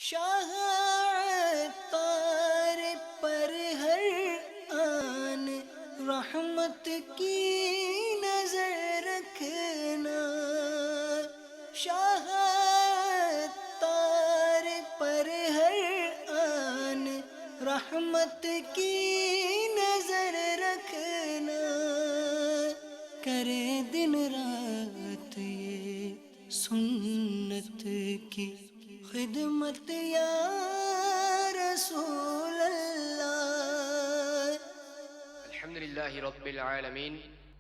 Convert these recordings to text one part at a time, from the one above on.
شاہ عطار پر ہر آن رحمت کی نظر رکھنا، شاہ عطار پر ہر آن رحمت کی نظر رکھنا، کرے دن رات یہ سنت کی خدمت یا رسول اللہ۔ الحمد لله رب العالمين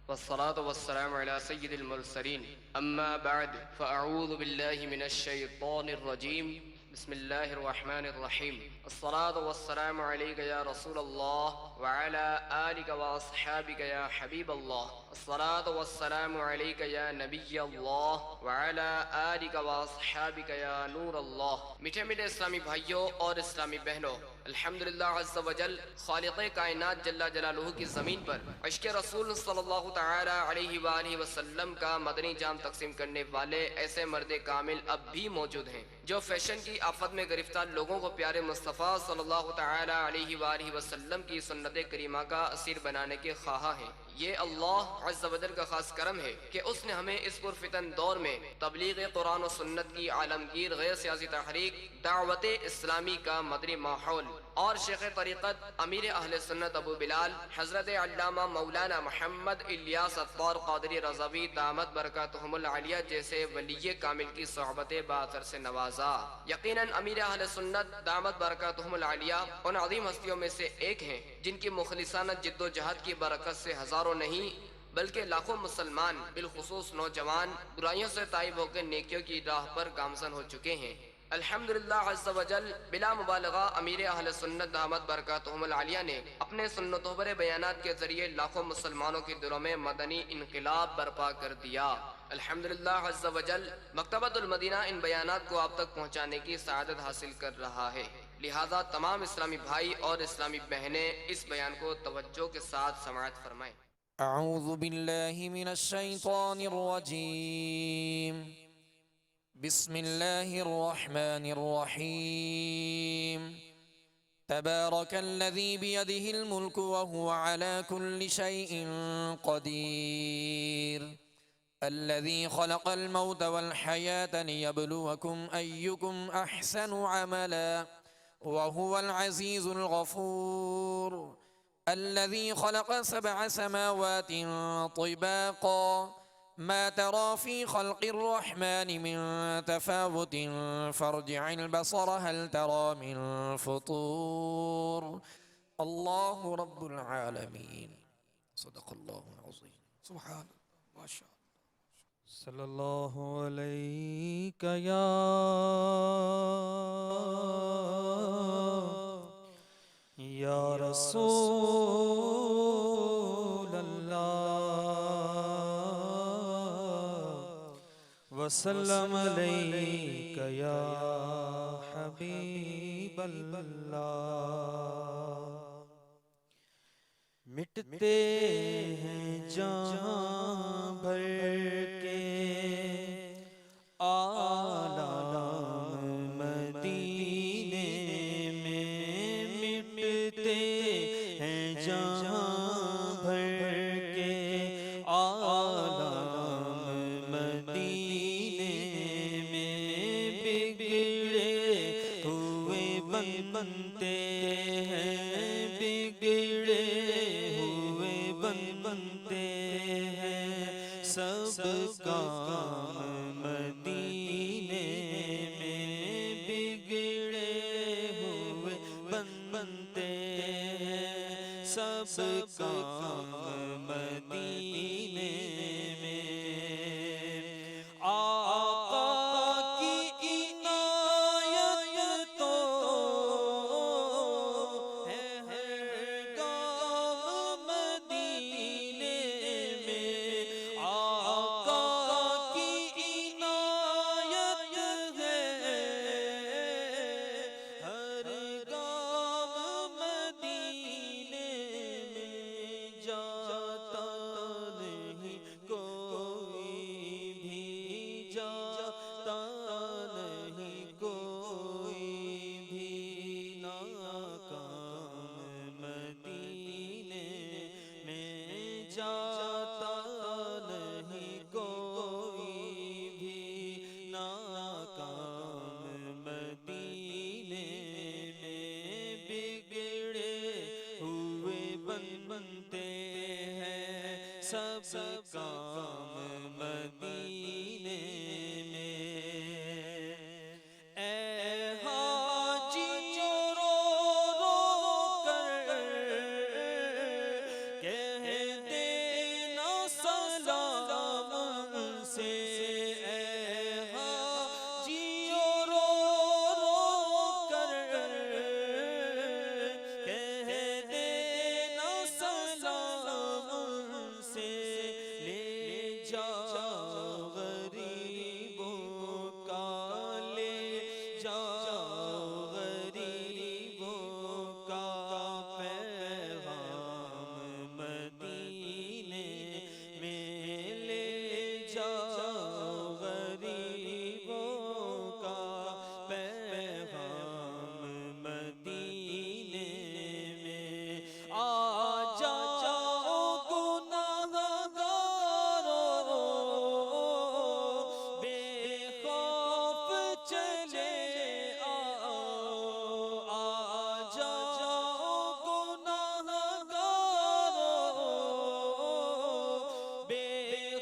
والصلاة والسلام على سيد المرسلين أما بعد فأعوذ بالله من الشيطان الرجيم بسم الله الرحمن الرحيم الصلاة والسلام عليك يا رسول الله وعلى آلك وأصحابك يا حبيب الله الصلاة والسلام عليك يا نبي الله وعلى آلك وأصحابك يا نور الله۔ میٹھے میٹھے اسلامی بھائیوں اور اسلامی بہنوں، الحمدللہ عز و جل خالق کائنات جل جلالہ کی زمین پر عشق رسول صلی اللہ تعالی علیہ وآلہ وسلم کا مدنی جام تقسیم کرنے والے ایسے مرد کامل اب بھی موجود ہیں جو فیشن کی آفت میں گرفتار لوگوں کو پیارے مصطفیٰ صلی اللہ تعالی علیہ وآلہ وسلم کی سنت کریمہ کا اسیر بنانے کے خواہاں ہیں۔ یہ اللہ عز و جل کا خاص کرم ہے کہ اس نے ہمیں اس پرفتن دور میں تبلیغ قرآن و سنت کی عالمگیر غیر سیاسی تحریک دعوت اسلامی کا مدنی ماحول اور شیخ طریقت امیر اہل سنت ابو بلال حضرت علامہ مولانا محمد الیاس عطار قادری رضوی دامت برکاتہم العالیہ جیسے ولی کامل کی صحبت باثر سے نوازا۔ یقیناً امیر اہل سنت دامت برکاتہم العالیہ ان عظیم ہستیوں میں سے ایک ہیں جن کی مخلصانہ جد و جہد کی برکت سے ہزاروں نہیں بلکہ لاکھوں مسلمان بالخصوص نوجوان برائیوں سے تائب ہو کے نیکیوں کی راہ پر گامزن ہو چکے ہیں۔ الحمدللہ عز و جل بلا مبالغہ امیر اہل سنت دامت برکاتہم العالیہ نے اپنے سنتوں پر بیانات کے ذریعے لاکھوں مسلمانوں کے دلوں میں مدنی انقلاب برپا کر دیا۔ الحمدللہ عز و جل مکتبۃ المدینہ ان بیانات کو آپ تک پہنچانے کی سعادت حاصل کر رہا ہے، لہذا تمام اسلامی بھائی اور اسلامی بہنیں اس بیان کو توجہ کے ساتھ سماعت فرمائیں۔ اعوذ باللہ من الشیطان الرجیم بسم اللہ الرحمن الرحیم تبارک الذی بیدہ الملک وهو على كل شيء قدیر الذي خلق الموت والحياة ليبلوكم أيكم أحسن عملا وهو العزيز الغفور الذي خلق 7 سماوات طباقا ما ترى في خلق الرحمن من تفاوت فارجع البصر هل ترى من فطور الله رب العالمين صدق الله العظيم سبحان الله ما شاء الله صلی اللہ علیہ یا رسول اللہ وسلم علیک یا حبیب اللہ۔ مٹتے ہیں جہاں بھر کے عالم مدینے میں، مٹتے ہیں جہاں بھر کے عالم مدینے میں، بگڑے ہوئے بنتے ہیں، بگڑے ہوئے بنتے ہیں، سب کام مدینے میں، بگڑے ہوئے بنتے ہیں، سب کام مدینے میں۔ آقا کی عنایت تو ہے ہر گام مدینے میں، آقا کی عنایت ہے ہر گام مدینے میں، جا سب کام مدینے میں اے حاجیوں رو رو کر کہہ دینا سلام سے اے حاجیوں رو رو کر کہہ دینا سلام سے لے جا غریبوں کا لے جا غریبوں کا پیغام مدینے میں لے جا غریبوں کا پیغام مدینے میں آ جاؤ گناہگاروں بے خوف چلے آؤ آ جاؤ گناہگاروں بے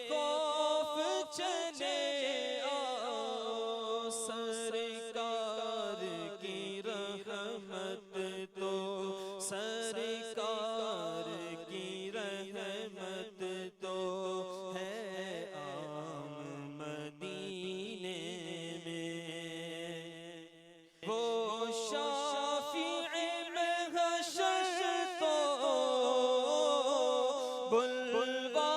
خوف چلے آؤ سرکار کی رحمت تو سرکار کی رحمت تو ہے عام مدینے میں وہ شافع محشر تو بلوا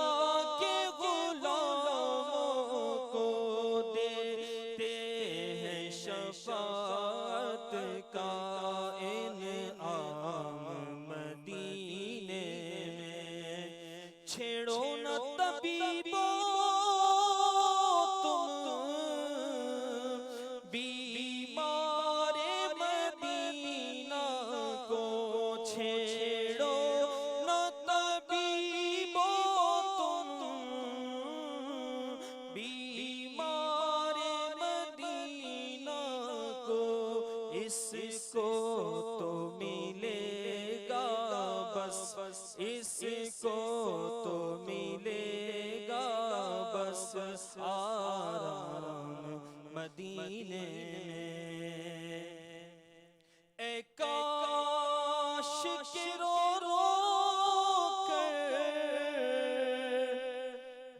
کے غلاموں کو دیتے ہیں شفاعت کا انعام مدینے میں چھیڑو نہ طبیبو تم بیمار مدینہ کو چھیڑو نہ طبیبو تم بیمار مدینہ کو اس کو تو ملے گا بس اس کو تو ملے گا بس آرام مدینے میں اے کاش کہ رو رو کر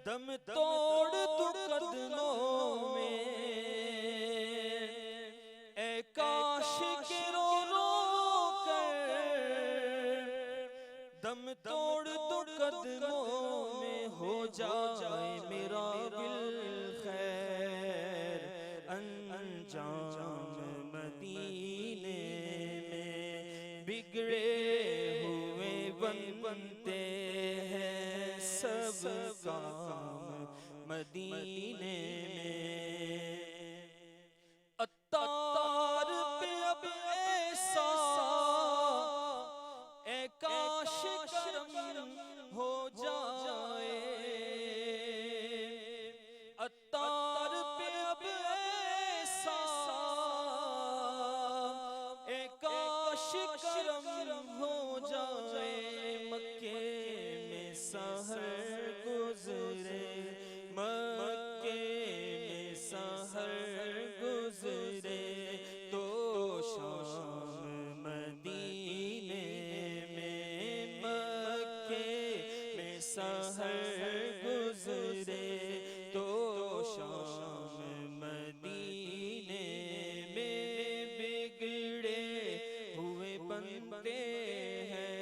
دم توڑ تو قدموں میں اے کاش کہ رو رو کر دم توڑ تو قدموں میں ہو جائے میرا بالخیر انجام مدینے میں بگڑے ہوئے بنتے ہیں سب کام مدینے میں عطار پہ اب ایسا اے کاش کرم ہو جائے عطار پہ اب ایسا اے کاش کرم ہو جائے مکے میں سحر گزرے مکے میں سحر گزرے تو شام مدینے میں مکے میں سحر گزرے تو شام مدینے میں بگڑے ہوئے بنتے ہیں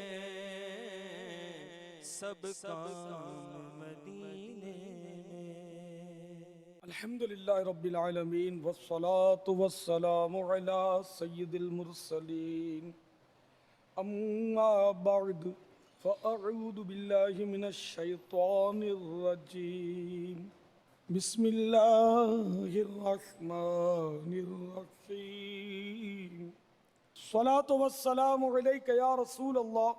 سب کام مدینے میں الحمد للہ رب العالمین والصلاة والسلام علی سید المرسلین اما بعد فاعوذ باللہ من الشیطان الرجیم بسم اللہ الرحمن الرحیم الصلاة والسلام علیک یا رسول اللہ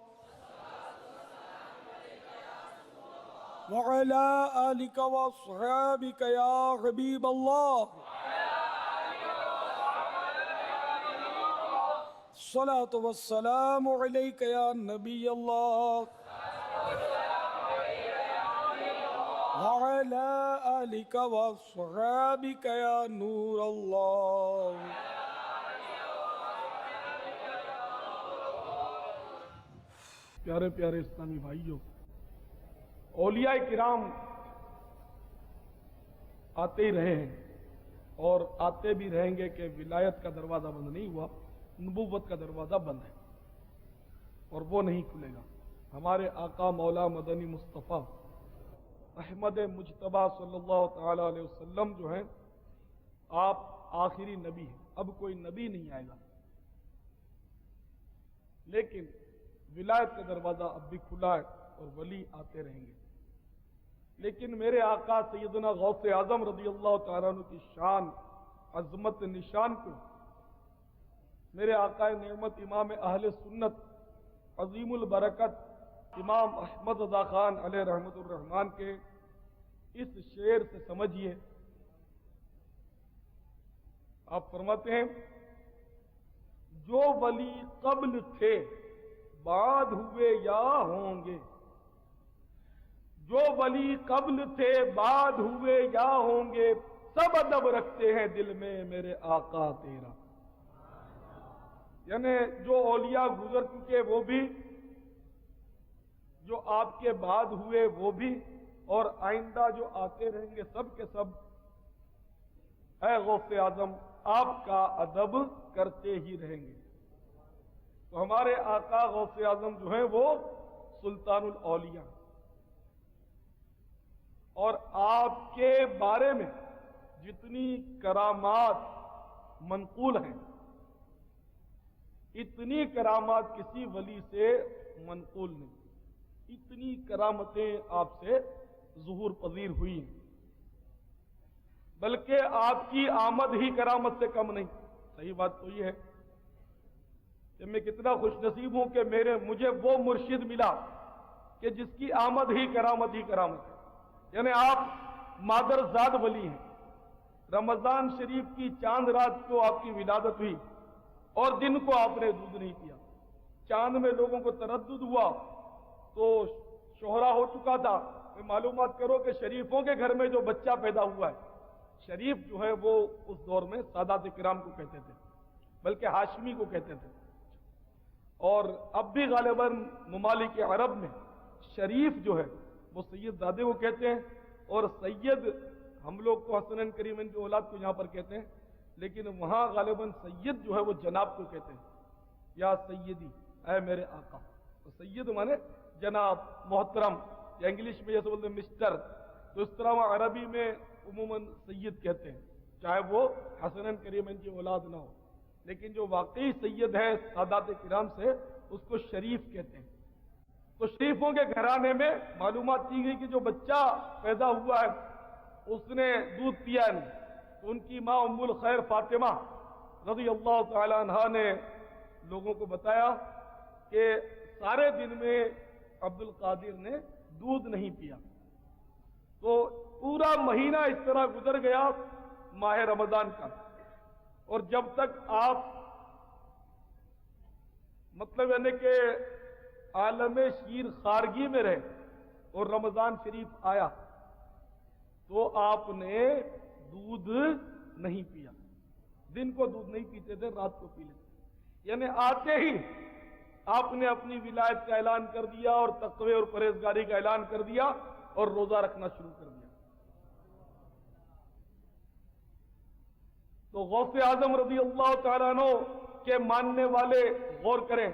وعلى آلك وأصحابك يا حبيب الله الصلاة والسلام عليك يا نبي الله وعلى آلك وأصحابك يا نور الله. پیارے پیارے اسلامی بھائیوں، اولیاء کرام آتے ہی رہے ہیں اور آتے بھی رہیں گے کہ ولایت کا دروازہ بند نہیں ہوا، نبوت کا دروازہ بند ہے اور وہ نہیں کھلے گا. ہمارے آقا مولا مدنی مصطفیٰ احمد مجتبیٰ صلی اللہ تعالی علیہ وسلم جو ہیں، آپ آخری نبی ہیں، اب کوئی نبی نہیں آئے گا، لیکن ولایت کا دروازہ اب بھی کھلا ہے اور ولی آتے رہیں گے. لیکن میرے آقا سیدنا غوث اعظم رضی اللہ تعالیٰ عنہ کی شان، عظمت، نشان کو میرے آقا نعمت امام اہل سنت عظیم البرکت امام احمد رضا خان علیہ رحمت الرحمن کے اس شعر سے سمجھیے. آپ فرماتے ہیں، جو ولی قبل تھے بعد ہوئے یا ہوں گے، جو ولی قبل تھے بعد ہوئے یا ہوں گے، سب ادب رکھتے ہیں دل میں میرے آقا تیرا. یعنی جو اولیاء گزر چکے وہ بھی، جو آپ کے بعد ہوئے وہ بھی، اور آئندہ جو آتے رہیں گے سب کے سب، اے غوث اعظم آپ کا ادب کرتے ہی رہیں گے. تو ہمارے آقا غوث اعظم جو ہیں وہ سلطان الاولیاء، اور آپ کے بارے میں جتنی کرامات منقول ہیں، اتنی کرامات کسی ولی سے منقول نہیں. اتنی کرامتیں آپ سے ظہور پذیر ہوئی ہیں، بلکہ آپ کی آمد ہی کرامت سے کم نہیں. صحیح بات تو یہ ہے کہ میں کتنا خوش نصیب ہوں کہ مجھے وہ مرشد ملا کہ جس کی آمد ہی کرامت ہے. یعنی آپ مادر زاد ولی ہیں. رمضان شریف کی چاند رات کو آپ کی ولادت ہوئی اور دن کو آپ نے دودھ نہیں پیا. چاند میں لوگوں کو تردد ہوا تو شہرا ہو چکا تھا. معلومات کرو کہ شریفوں کے گھر میں جو بچہ پیدا ہوا ہے، شریف جو ہے وہ اس دور میں سادات کرام کو کہتے تھے، بلکہ ہاشمی کو کہتے تھے. اور اب بھی غالباً ممالک عرب میں شریف جو ہے وہ سید زادے کو کہتے ہیں، اور سید ہم لوگ تو حسن کریم کی اولاد کو یہاں پر کہتے ہیں، لیکن وہاں غالباً سید جو ہے وہ جناب کو کہتے ہیں، یا سیدی، اے میرے آقا. تو سید مانے جناب، محترم، یا انگلش میں جیسے بولتے ہیں مسٹر. تو اس طرح وہ عربی میں عموماً سید کہتے ہیں، چاہے وہ حسن کریم کی اولاد نہ ہو. لیکن جو واقعی سید ہے سادات کرام سے، اس کو شریف کہتے ہیں. تو شریفوں کے گھرانے میں معلومات کی گئی کہ جو بچہ پیدا ہوا ہے اس نے دودھ پیا نہیں. تو ان کی ماں ام الخیر فاطمہ رضی اللہ تعالی عنہا نے لوگوں کو بتایا کہ سارے دن میں عبد القادر نے دودھ نہیں پیا. تو پورا مہینہ اس طرح گزر گیا ماہ رمضان کا، اور جب تک آپ مطلب یعنی کہ عالم شیر خارگی میں رہے اور رمضان شریف آیا تو آپ نے دودھ نہیں پیا. دن کو دودھ نہیں پیتے تھے، رات کو پی لیتے. یعنی آتے ہی آپ نے اپنی ولایت کا اعلان کر دیا اور تقوی اور پرہیزگاری کا اعلان کر دیا اور روزہ رکھنا شروع کر دیا. تو غوث اعظم رضی اللہ تعالیٰ عنہ کے ماننے والے غور کریں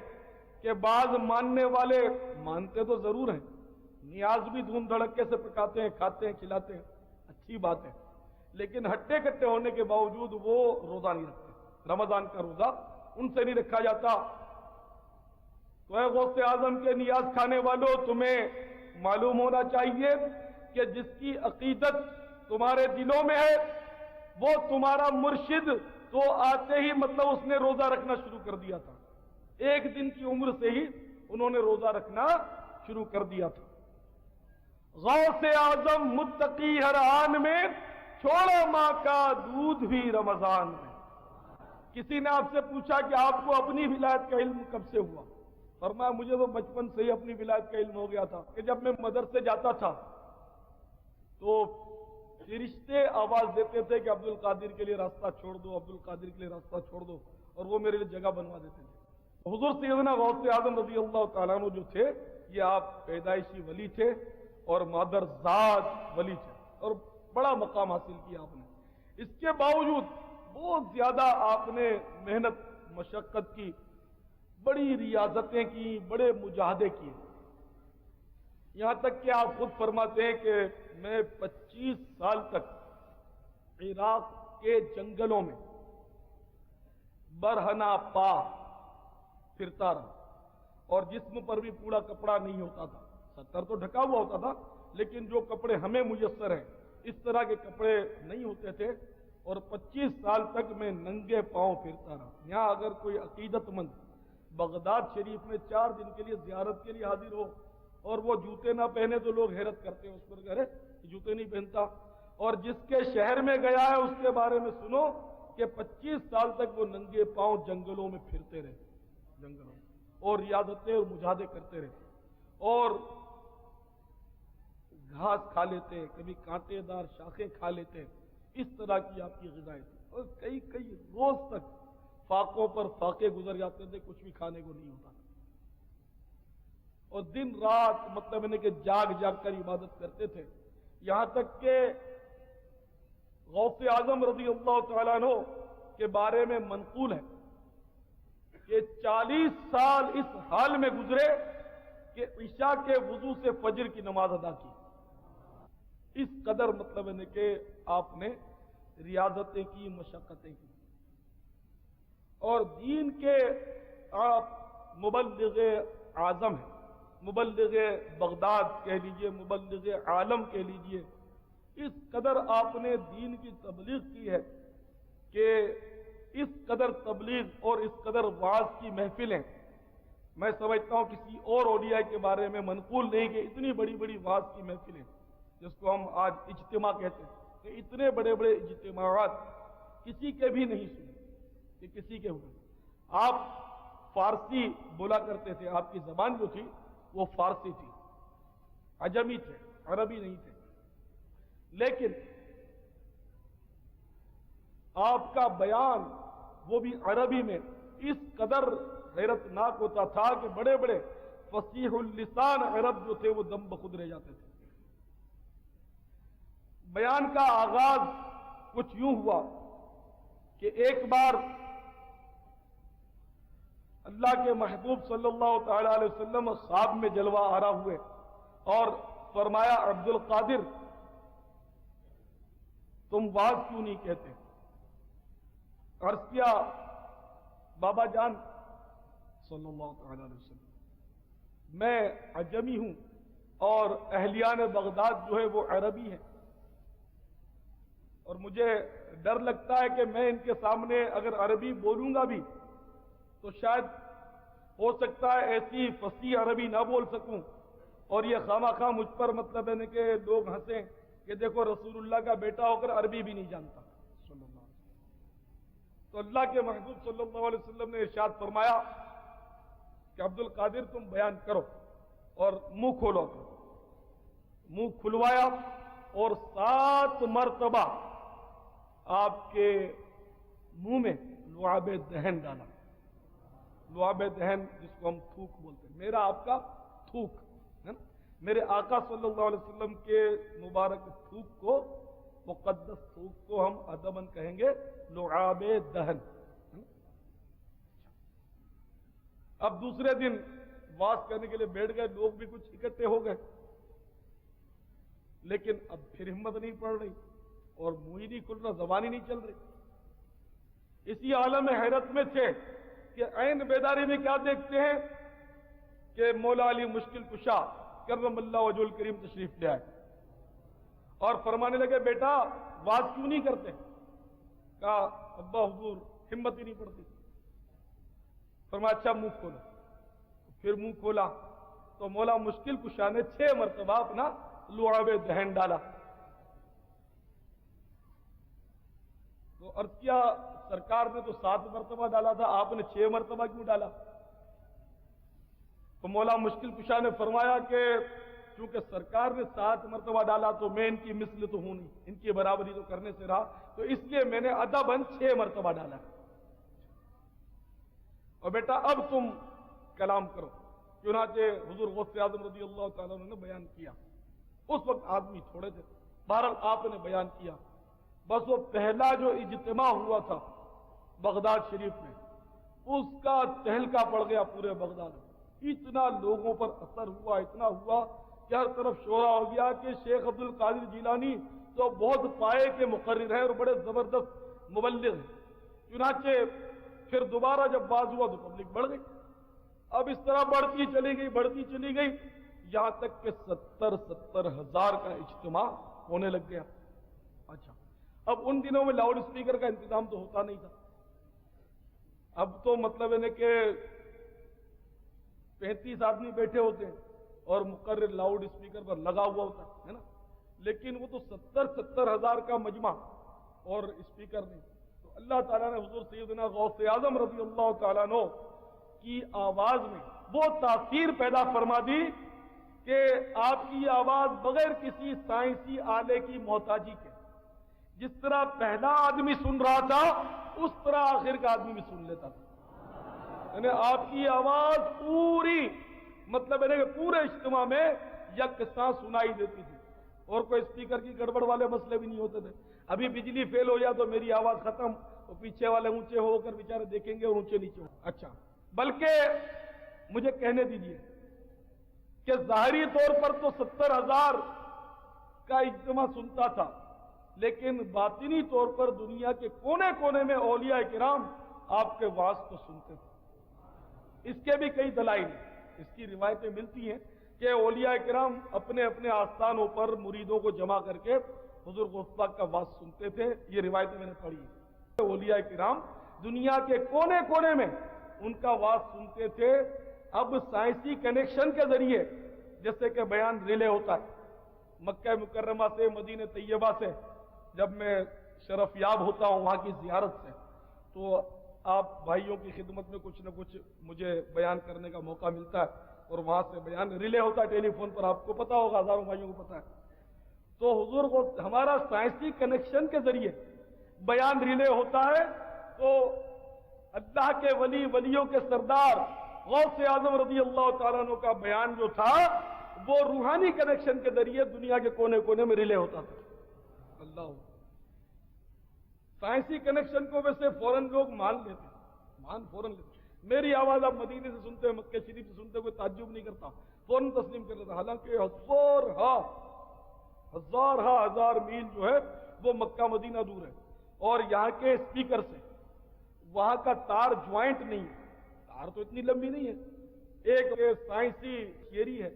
کہ بعض ماننے والے مانتے تو ضرور ہیں، نیاز بھی دھوم دھڑکے سے پکاتے ہیں، کھاتے ہیں، کھلاتے ہیں، اچھی بات ہے، لیکن ہٹے کٹے ہونے کے باوجود وہ روزہ نہیں رکھتے. رمضان کا روزہ ان سے نہیں رکھا جاتا. تو اے غوث اعظم کے نیاز کھانے والوں، تمہیں معلوم ہونا چاہیے کہ جس کی عقیدت تمہارے دلوں میں ہے وہ تمہارا مرشد تو آتے ہی مطلب اس نے روزہ رکھنا شروع کر دیا تھا. ایک دن کی عمر سے ہی انہوں نے روزہ رکھنا شروع کر دیا تھا. غوث اعظم متقی ہر آن میں، چھوڑا ماں کا دودھ بھی رمضان میں. کسی نے آپ سے پوچھا کہ آپ کو اپنی ولایت کا علم کب سے ہوا؟ فرمایا مجھے تو بچپن سے ہی اپنی ولایت کا علم ہو گیا تھا کہ جب میں مدرسے جاتا تھا تو فرشتے آواز دیتے تھے کہ عبد القادر کے لیے راستہ چھوڑ دو، عبد القادر کے لیے راستہ چھوڑ دو، اور وہ میرے لیے جگہ بنوا دیتے تھے۔ حضور سیدنا غوث اعظم رضی اللہ تعالیٰ عنہ جو تھے، یہ آپ پیدائشی ولی تھے اور مادر ذات ولی تھے، اور بڑا مقام حاصل کیا آپ نے۔ اس کے باوجود بہت زیادہ آپ نے محنت مشقت کی، بڑی ریاضتیں کی، بڑے مجاہدے کیے، یہاں تک کہ آپ خود فرماتے ہیں کہ میں 25 سال تک عراق کے جنگلوں میں برہنہ پا پھرتا رہا، اور جسم پر بھی پورا کپڑا نہیں ہوتا تھا، ستر تو ڈھکا ہوا ہوتا تھا، لیکن جو کپڑے ہمیں میسر ہیں اس طرح کے کپڑے نہیں ہوتے تھے، اور 25 سال تک میں ننگے پاؤں پھرتا رہا۔ یہاں اگر کوئی عقیدت مند بغداد شریف میں 4 دن کے لیے زیارت کے لیے حاضر ہو اور وہ جوتے نہ پہنے تو لوگ حیرت کرتے ہیں اس پر، ارے جوتے نہیں پہنتا، اور جس کے شہر میں گیا ہے اس کے بارے میں سنو کہ 25 سال تک وہ ننگے پاؤں جنگلوں میں پھرتے رہے، جنگلوں میں، اور ریاضتیں اور مجاہدے کرتے رہے، اور گھاس کھا لیتے، کبھی کانٹے دار شاخیں کھا لیتے، اس طرح کی آپ کی غذائیں تھی، اور کئی روز تک فاقوں پر فاقے گزر جاتے تھے، کچھ بھی کھانے کو نہیں ہوتا، اور دن رات مطلب کہ جاگ کر عبادت کرتے تھے، یہاں تک کہ غوث اعظم رضی اللہ تعالیٰ عنہ کے بارے میں منقول ہے کہ 40 سال اس حال میں گزرے کہ عشاء کے وضو سے فجر کی نماز ادا کی، اس قدر مطلب ہے کہ آپ نے ریاضتیں کی، مشقتیں کی، اور دین کے آپ مبلغ اعظم ہیں، مبلغ بغداد کہہ لیجئے، مبلغ عالم کہہ لیجئے، اس قدر آپ نے دین کی تبلیغ کی ہے کہ اس قدر تبلیغ اور اس قدر وعظ کی محفلیں میں سمجھتا ہوں کسی اور اولیاء کے بارے میں منقول نہیں کہ اتنی بڑی بڑی وعظ کی محفلیں جس کو ہم آج اجتماع کہتے ہیں، کہ اتنے بڑے بڑے اجتماعات کسی کے بھی نہیں سنے کہ کسی کے ہوئے۔ آپ فارسی بولا کرتے تھے، آپ کی زبان جو تھی وہ فارسی تھی، عجمی تھے، عربی نہیں تھے، لیکن آپ کا بیان وہ بھی عربی میں اس قدر حیرت ناک ہوتا تھا کہ بڑے بڑے فصیح اللسان عرب جو تھے وہ دم بخود رہ جاتے تھے۔ بیان کا آغاز کچھ یوں ہوا کہ ایک بار اللہ کے محبوب صلی اللہ تعالی علیہ وسلم خواب میں جلوہ آرا ہوئے اور فرمایا عبد القادر تم واز کیوں نہیں کہتے؟ عرض کیا بابا جان صلی اللہ تعالی علیہ وسلم میں عجمی ہوں اور اہلیان بغداد جو ہے وہ عربی ہیں، اور مجھے ڈر لگتا ہے کہ میں ان کے سامنے اگر عربی بولوں گا بھی تو شاید ہو سکتا ہے ایسی فصیح عربی نہ بول سکوں، اور یہ خواہ مجھ پر مطلب ہے کہ لوگ ہنسیں کہ دیکھو رسول اللہ کا بیٹا ہو کر عربی بھی نہیں جانتا صلی اللہ علیہ وسلم۔ تو اللہ کے محبوب صلی اللہ علیہ وسلم نے ارشاد فرمایا کہ عبد القادر تم بیان کرو اور منہ کھولو، منہ کھلوایا اور 7 مرتبہ آپ کے منہ میں لعاب دہن ڈالا، لعاب دہن جس کو ہم تھوک بولتے ہیں، میرا آپ کا تھوک ہے نا، میرے آقا صلی اللہ علیہ وسلم کے مبارک تھوک کو، مقدس تھوک کو ہم ادباً کہیں گے لعاب دہن۔ اب دوسرے دن واز کرنے کے لیے بیٹھ گئے، لوگ بھی کچھ اکٹھے ہو گئے، لیکن اب پھر ہمت نہیں پڑ رہی اور منہ ہی نہیں کھل رہا، زبان ہی نہیں چل رہی۔ اسی عالم حیرت میں تھے کہ عین بیداری میں کیا دیکھتے ہیں کہ مولا علی مشکل کشا کرم اللہ وجہ الکریم تشریف لے آئے اور فرمانے لگے بیٹا واز کیوں نہیں کرتے؟ کہا ابا حضور ہمت ہی نہیں پڑتی۔ فرمایا اچھا منہ کھولو، پھر منہ کھولا تو مولا مشکل کشا نے 6 مرتبہ اپنا لعاب دہن ڈالا۔ تو عرض کیا سرکار نے تو 7 مرتبہ ڈالا تھا، آپ نے 6 مرتبہ کیوں ڈالا؟ تو مولا مشکل کشا نے فرمایا کہ چونکہ سرکار نے 7 مرتبہ ڈالا تو میں ان کی مثل تو ہوں نہیں، ان کی برابری تو کرنے سے رہا، تو اس لیے میں نے ادباً 6 مرتبہ ڈالا۔ اور بیٹا اب تم کلام کرو۔ چنانچہ حضور غوث اعظم رضی اللہ تعالیٰ عنہ نے بیان کیا۔ اس وقت آدمی تھوڑے تھے، بہرحال آپ نے بیان کیا۔ بس وہ پہلا جو اجتماع ہوا تھا بغداد شریف میں، اس کا تہلکہ پڑ گیا پورے بغداد میں۔ اتنا لوگوں پر اثر ہوا، اتنا ہوا کہ ہر طرف شورا ہو گیا کہ شیخ عبد القادر جیلانی تو بہت پائے کے مقرر ہیں اور بڑے زبردست مبلغ ہیں۔ چنانچہ پھر دوبارہ جب باز ہوا تو پبلک بڑھ گئی۔ اب اس طرح بڑھتی چلی گئی یہاں تک کہ 70 ہزار کا اجتماع ہونے لگ گیا۔ اچھا، اب ان دنوں میں لاؤڈ اسپیکر کا انتظام تو ہوتا نہیں تھا۔ اب تو مطلب ہے کہ 35 آدمی بیٹھے ہوتے ہیں اور مقرر لاؤڈ اسپیکر پر لگا ہوا ہوتا ہے نا، لیکن وہ تو 70 ہزار کا مجمع اور اسپیکر نہیں۔ تو اللہ تعالیٰ نے حضور سیدنا غوث اعظم رضی اللہ تعالیٰ عنہ کی آواز میں وہ تاثیر پیدا فرما دی کہ آپ کی آواز بغیر کسی سائنسی آلے کی محتاجی کے، جس طرح پہلا آدمی سن رہا تھا اس طرح آخر کا آدمی بھی سن لیتا تھا۔ یعنی آپ کی آواز پوری مطلب ہے کہ پورے اجتماع میں یکساں سنائی دیتی تھی، اور کوئی اسپیکر کی گڑبڑ والے مسئلے بھی نہیں ہوتے تھے۔ ابھی بجلی فیل ہو جائے تو میری آواز ختم، تو پیچھے والے اونچے ہو کر بیچارے دیکھیں گے اور اونچے نیچے ہو۔ اچھا، بلکہ مجھے کہنے دیجئے کہ ظاہری طور پر تو 70 ہزار کا اجتماع سنتا تھا، لیکن باطنی طور پر دنیا کے کونے کونے میں اولیاء کرام آپ کے وعظ کو سنتے تھے۔ اس کے بھی کئی دلائل ہیں، اس کی روایتیں ملتی ہیں کہ اولیاء کرام اپنے اپنے آستانوں پر مریدوں کو جمع کر کے حضور غوث پاک کا وعظ سنتے تھے۔ یہ روایتیں میں نے پڑھی ہیں۔ اولیاء کرام دنیا کے کونے کونے میں ان کا وعظ سنتے تھے۔ اب سائنسی کنیکشن کے ذریعے جیسے کہ بیان ریلے ہوتا ہے مکہ مکرمہ سے مدینہ طیبہ سے، جب میں شرف یاب ہوتا ہوں وہاں کی زیارت سے، تو آپ بھائیوں کی خدمت میں کچھ نہ کچھ مجھے بیان کرنے کا موقع ملتا ہے، اور وہاں سے بیان ریلے ہوتا ہے ٹیلی فون پر، آپ کو پتا ہوگا، ہزاروں بھائیوں کو پتا ہے۔ تو حضور کو ہمارا سائنسی کنیکشن کے ذریعے بیان ریلے ہوتا ہے، تو اللہ کے ولیوں کے سردار غوث اعظم رضی اللہ تعالیٰ عنہ کا بیان جو تھا وہ روحانی کنیکشن کے ذریعے دنیا کے کونے کونے میں ریلے ہوتا تھا۔ اللہ، سائنسی کنیکشن کو ویسے فوراً لوگ مان لیتے، میری آواز آپ مدینے سے سنتے ہیں، مکہ شریف سے سنتے، کوئی تعجب نہیں کرتا، فوراً تسلیم کر لیتا، حالانکہ ہزار میل جو ہے وہ مکہ مدینہ دور ہے، اور یہاں کے اسپیکر سے وہاں کا تار جوائنٹ نہیں ہے، تار تو اتنی لمبی نہیں ہے، ایک سائنسی تھیوری ہے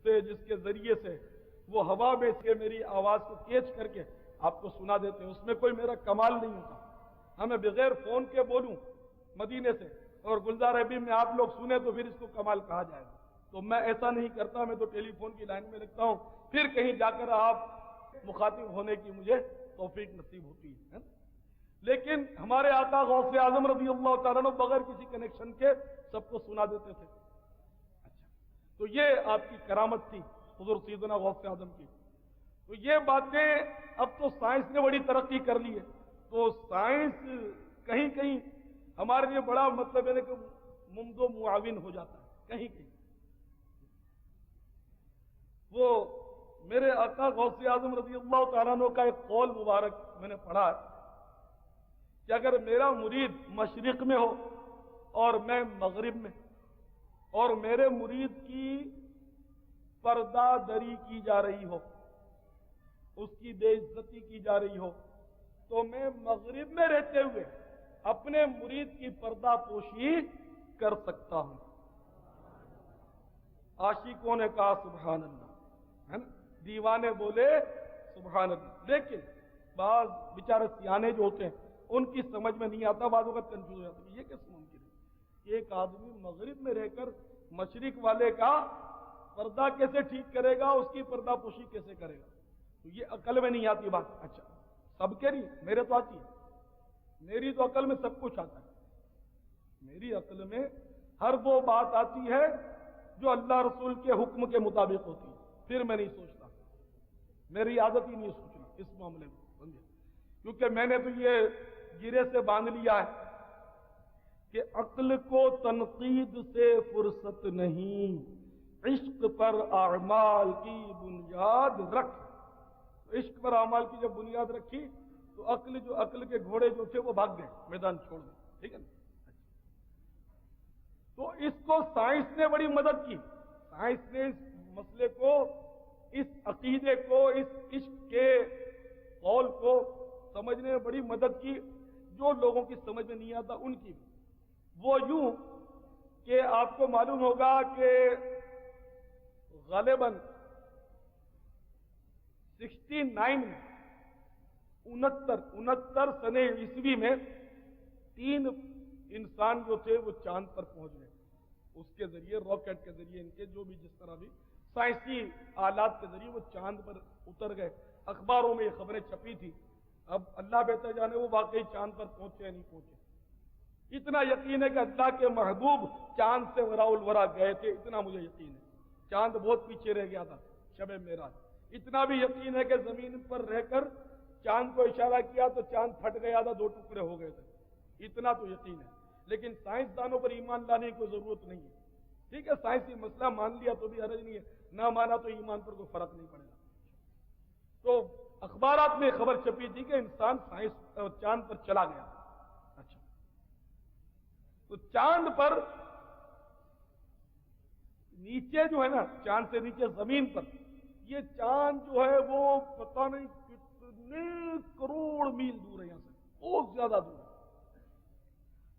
جس کے ذریعے سے وہ ہوا میں سے میری آواز کو کیچ کر کے آپ کو سنا دیتے ہیں، اس میں کوئی میرا کمال نہیں ہوتا۔ ہمیں بغیر فون کے بولوں مدینے سے اور گلزار حبیب میں آپ لوگ سنیں تو پھر اس کو کمال کہا جائے گا، تو میں ایسا نہیں کرتا، میں تو ٹیلی فون کی لائن میں رکھتا ہوں، پھر کہیں جا کر آپ مخاطب ہونے کی مجھے توفیق نصیب ہوتی ہے۔ لیکن ہمارے آقا غوث اعظم رضی اللہ تعالیٰ عنہ بغیر کسی کنیکشن کے سب کو سنا دیتے تھے۔ تو یہ آپ کی کرامت تھی حضور سیدنا غوث اعظم کی۔ تو یہ باتیں اب تو سائنس نے بڑی ترقی کر لی ہے، تو سائنس کہیں کہیں ہمارے لیے بڑا مطلب ہے کہ ممد و معاون ہو جاتا ہے کہیں کہیں۔ وہ میرے آقا غوث اعظم رضی اللہ تعالیٰ عنہ کا ایک قول مبارک میں نے پڑھا ہے کہ اگر میرا مرید مشرق میں ہو اور میں مغرب میں، اور میرے مرید کی پردہ دری کی جا رہی ہو، اس کی بے عزتی کی جا رہی ہو، تو میں مغرب میں رہتے ہوئے اپنے مرید کی پردہ پوشی کر سکتا ہوں۔ عاشقوں نے کہا سبحان اللہ، ہے نا، دیوانے بولے سبحان اللہ، لیکن بعض بیچارے سیانے جو ہوتے ہیں ان کی سمجھ میں نہیں آتا، بعض وقت کنفیوز ہو جاتا ہے، یہ کیسے ممکن ہے؟ ایک آدمی مغرب میں رہ کر مشرق والے کا پردہ کیسے ٹھیک کرے گا، اس کی پردہ پوشی کیسے کرے گا؟ تو یہ عقل میں نہیں آتی بات۔ اچھا، سب کے نہیں، میرے تو آتی ہے، میری تو عقل میں سب کچھ آتا ہے، میری عقل میں ہر وہ بات آتی ہے جو اللہ رسول کے حکم کے مطابق ہوتی ہے۔ پھر میں نہیں سوچتا، میری عادت ہی نہیں سوچنا اس معاملے میں، سمجھے؟ کیونکہ میں نے تو یہ گرے سے باندھ لیا ہے کہ عقل کو تنقید سے فرصت نہیں، عشق پر اعمال کی بنیاد رکھ۔ عشق پر اعمال کی جب بنیاد رکھی تو عقل کے گھوڑے جو تھے وہ بھاگ گئے، میدان چھوڑ گئے، ٹھیک ہے نا؟ تو اس کو سائنس نے بڑی مدد کی، سائنس نے اس مسئلے کو، اس عقیدے کو، اس عشق کے قول کو سمجھنے میں بڑی مدد کی، جو لوگوں کی سمجھ میں نہیں آتا ان کی بھی۔ وہ یوں کہ آپ کو معلوم ہوگا کہ غالباً 69 میں 69 سنے عیسوی میں 3 انسان جو تھے وہ چاند پر پہنچ گئے، اس کے ذریعے، راکٹ کے ذریعے، ان کے جو بھی جس طرح بھی سائنسی آلات کے ذریعے وہ چاند پر اتر گئے۔ اخباروں میں یہ خبریں چھپی تھی، اب اللہ بہتر جانے وہ واقعی چاند پر پہنچے یا نہیں پہنچے۔ اتنا یقین ہے کہ اللہ کے محبوب چاند سے وراء الورا گئے تھے، اتنا مجھے یقین ہے۔ چاند بہت پیچھے رہ گیا تھا شب معراج۔ اتنا بھی یقین ہے کہ زمین پر رہ کر چاند کو اشارہ کیا تو چاند پھٹ گیا تھا، 2 ٹکڑے ہو گئے تھے، اتنا تو یقین ہے۔ لیکن سائنسدانوں پر ایمان لانے کی کوئی ضرورت نہیں ہے، ٹھیک ہے؟ سائنسی مسئلہ مان لیا تو بھی حرج نہیں ہے، نہ مانا تو ایمان پر کوئی فرق نہیں پڑے گا۔ تو اخبارات میں خبر چھپی تھی کہ انسان چاند پر چلا گیا۔ اچھا، تو چاند پر نیچے جو ہے نا، چاند سے نیچے زمین پر، یہ چاند جو ہے وہ پتہ نہیں کتنے کروڑ میل دور ہے یہاں سے، بہت زیادہ دور ہے۔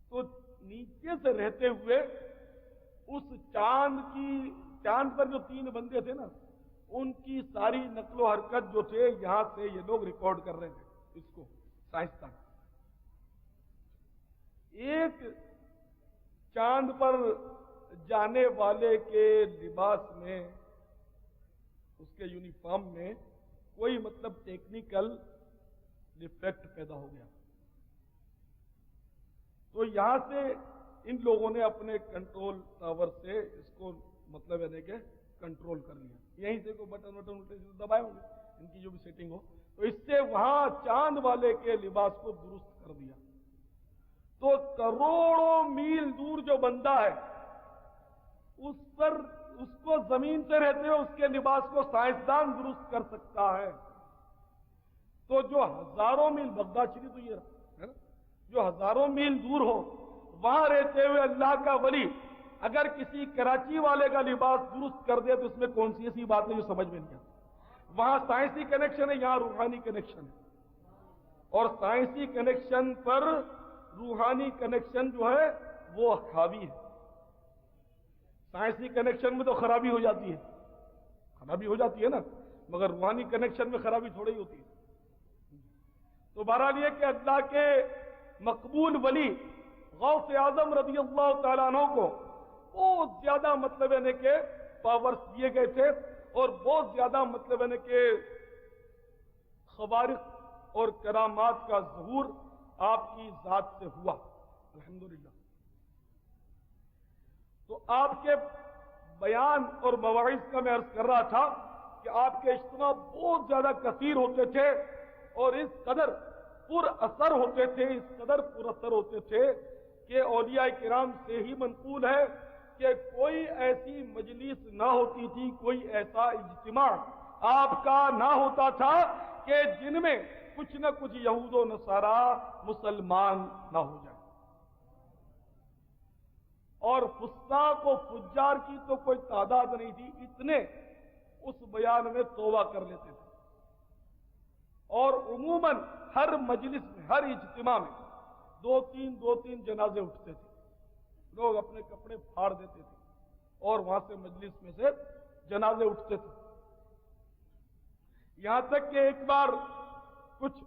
تو نیچے سے رہتے ہوئے اس چاند پر جو 3 بندے تھے نا، ان کی ساری نقل و حرکت جو تھے یہاں سے یہ لوگ ریکارڈ کر رہے تھے، اس کو سائنسدان۔ ایک چاند پر جانے والے کے لباس میں، اس کے یونیفارم میں کوئی مطلب ٹیکنیکل ڈیفیکٹ پیدا ہو گیا، تو یہاں سے ان لوگوں نے اپنے کنٹرول ٹاور سے اس کو مطلب ہے کہ کنٹرول کر لیا، یہیں سے کوئی بٹن دبائے ہوں گے ان کی جو بھی سیٹنگ ہو، تو اس سے وہاں چاند والے کے لباس کو درست کر دیا۔ تو کروڑوں میل دور جو بندہ ہے، اس کو زمین سے رہتے ہوئے اس کے لباس کو سائنسدان درست کر سکتا ہے، تو جو ہزاروں میل، بغداد شریف تو یہ ہے نا، جو ہزاروں میل دور ہو، وہاں رہتے ہوئے اللہ کا ولی اگر کسی کراچی والے کا لباس درست کر دے تو اس میں کون سی ایسی بات نہیں جو سمجھ میں نہیں آتی۔ وہاں سائنسی کنیکشن ہے، یہاں روحانی کنیکشن ہے، اور سائنسی کنیکشن پر روحانی کنیکشن جو ہے وہ حاوی ہے۔ سائنسی کنیکشن میں تو خرابی ہو جاتی ہے نا، مگر روحانی کنیکشن میں خرابی تھوڑی ہی ہوتی ہے۔ تو بہرحال یہ کہ اللہ کے مقبول ولی غوث اعظم رضی اللہ تعالیٰ عنہ کو بہت زیادہ مطلب ہے کہ پاورز دیے گئے تھے، اور بہت زیادہ مطلب ہے کہ خوارق اور کرامات کا ظہور آپ کی ذات سے ہوا، الحمدللہ۔ تو آپ کے بیان اور مواعظ کا میں عرض کر رہا تھا کہ آپ کے اجتماع بہت زیادہ کثیر ہوتے تھے، اور اس قدر پر اثر ہوتے تھے، اس قدر پر اثر ہوتے تھے کہ اولیاء کرام سے ہی منقول ہے کہ کوئی ایسی مجلس نہ ہوتی تھی، کوئی ایسا اجتماع آپ کا نہ ہوتا تھا کہ جن میں کچھ نہ کچھ یہود و نصارا مسلمان نہ ہو جائے، اور فساق و فجار کی تو کوئی تعداد نہیں تھی، اتنے اس بیان میں توبہ کر لیتے تھے۔ اور عموماً ہر مجلس میں، ہر اجتماع میں 2-3 جنازے اٹھتے تھے، لوگ اپنے کپڑے پھاڑ دیتے تھے اور وہاں سے مجلس میں سے جنازے اٹھتے تھے۔ یہاں تک کہ ایک بار کچھ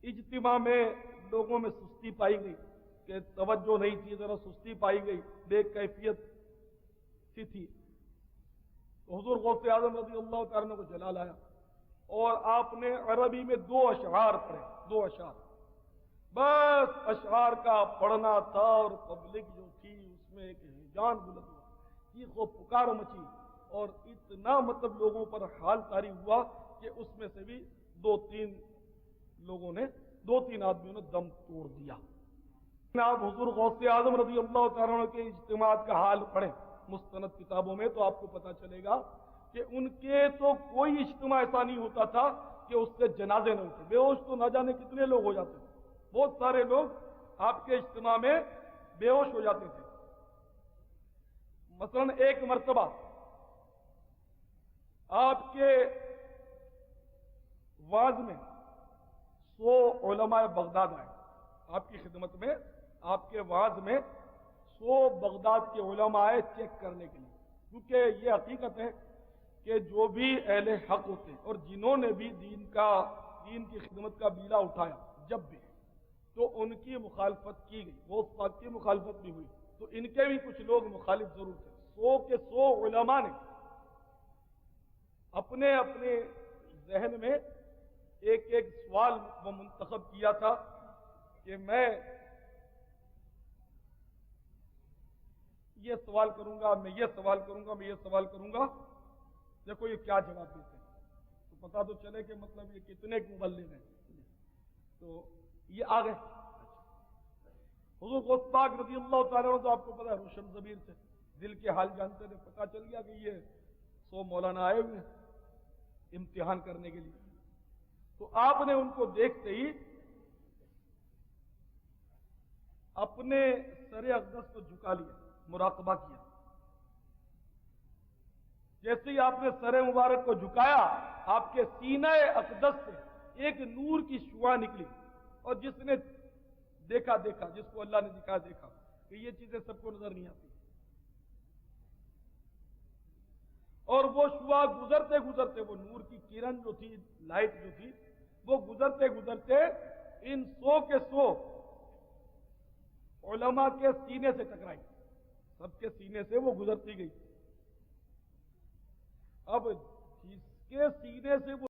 اجتماع میں لوگوں میں سستی پائی گئی، کہ توجہ نہیں تھی، ذرا سستی پائی گئی، بے کیفیت سی تھی، تو حضور غوث اعظم رضی اللہ تعالیٰ کو جلال آیا، اور آپ نے عربی میں 2 اشعار پڑھے، 2 اشعار، بس اشعار کا پڑھنا تھا، اور پبلک جو تھی اس میں ایک جان بلند ہوا، چیخ و پکار مچی، اور اتنا مطلب لوگوں پر حال طاری ہوا کہ اس میں سے بھی دو تین آدمیوں نے دم توڑ دیا۔ آپ حضور غوث اعظم رضی اللہ تعالیٰ عنہ کے اجتماعات کا حال پڑھیں مستند کتابوں میں تو آپ کو پتا چلے گا کہ ان کے تو کوئی اجتماع ایسا نہیں ہوتا تھا کہ اس سے جنازے نہ اٹھے۔ بے ہوش تو نہ جانے کتنے لوگ ہو جاتے تھے، بہت سارے لوگ آپ کے اجتماع میں بے ہوش ہو جاتے تھے۔ مثلا ایک مرتبہ آپ کے واعظ میں 100 علماء بغداد آئے آپ کی خدمت میں، آپ کے واعظ میں 100 بغداد کے علماء آئے چیک کرنے کے لیے، کیونکہ یہ حقیقت ہے کہ جو بھی اہل حق ہوتے ہیں اور جنہوں نے بھی دین کی خدمت کا بیڑا اٹھایا جب بھی، تو ان کی مخالفت کی گئی، غوث پاک کی مخالفت بھی ہوئی، تو ان کے بھی کچھ لوگ مخالف ضرور تھے۔ 100 کے 100 علماء نے اپنے اپنے ذہن میں ایک ایک سوال وہ منتخب کیا تھا کہ میں یہ سوال کروں گا، میں یہ سوال کروں گا، میں یہ سوال کروں گا، دیکھو یہ کیا جواب دیتے ہیں، تو پتا تو چلے کہ مطلب یہ کتنے مبلغ ہیں۔ تو یہ آ گئے حضور غوث پاک رضی اللہ تعالیٰ عنہ، تو آپ کو پتا ہے روشن ضمیر سے دل کے حال جانتے تھے، پتا چل گیا کہ یہ 100 مولانا آئے ہوئے ہیں امتحان کرنے کے لیے۔ تو آپ نے ان کو دیکھتے ہی اپنے سر اقدس کو جھکا لیا، مراقبہ کیا۔ جیسے ہی آپ نے سر مبارک کو جھکایا، آپ کے سینہ اقدس سے ایک نور کی شعاع نکلی، اور جس نے دیکھا جس کو اللہ نے دکھا دیکھا کہ یہ چیزیں سب کو نظر نہیں آتی، اور وہ شعاع گزرتے گزرتے، وہ نور کی کرن جو تھی، لائٹ جو تھی، وہ گزرتے گزرتے ان 100 کے 100 علماء کے سینے سے ٹکرائی، سب کے سینے سے وہ گزرتی گئی۔ اب جس کے سینے سے وہ